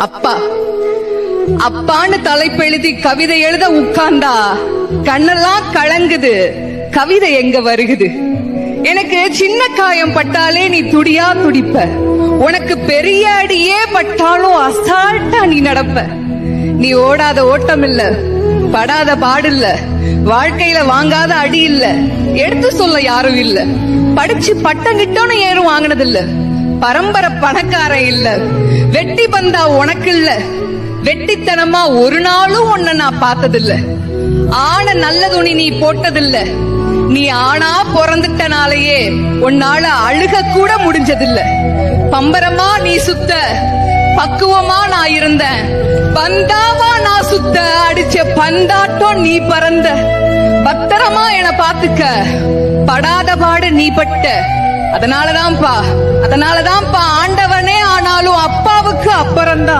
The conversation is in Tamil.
அப்பா அப்பான்னு தலைப்பெழுதி கவிதை எழுத உட்கார்ந்தா கண்ணெல்லாம் கலங்குது, கவிதை எங்க வருகுது. எனக்கு சின்ன காயம் பட்டாலே நீ துடியா துடிப்ப, உனக்கு பெரிய அடியே பட்டாலும் அசால்ட்டா நீ நடப்ப. நீ ஓடாத ஓட்டம் இல்ல, படாத பாடு இல்ல, வாழ்க்கையில வாங்காத அடி இல்ல, எடுத்து சொல்ல யாரும் இல்ல, படிச்சு பட்டம் கிட்டோன்னு ஏறும் வாங்கினது இல்ல, பரம்பரை பணக்காரன் இல்ல, வெட்டி பந்தா உனக்கு இல்ல, வெட்டித்தனமா ஒரு நாளும் உன்னை நான் பார்த்ததில்ல, ஆன நல்ல துணி நீ போட்டதில்ல, நீ ஆனா பிறந்துட்டனாலேயே உன்னால அழுக கூட முடிஞ்சதில்ல. பம்பரமா நீ சுத்த, பக்குவமா நான் இருந்தேன், பந்தாவா நான் சுத்த, அடிச்ச பந்தாட்டம் நீ பறந்த, பத்திரமா என பாத்துக்க, படாத பாடு நீ பட்ட. அதனாலதான்ப்பா ஆண்டவனே ஆனாலும் அப்பாவுக்கு அப்புறம்தான்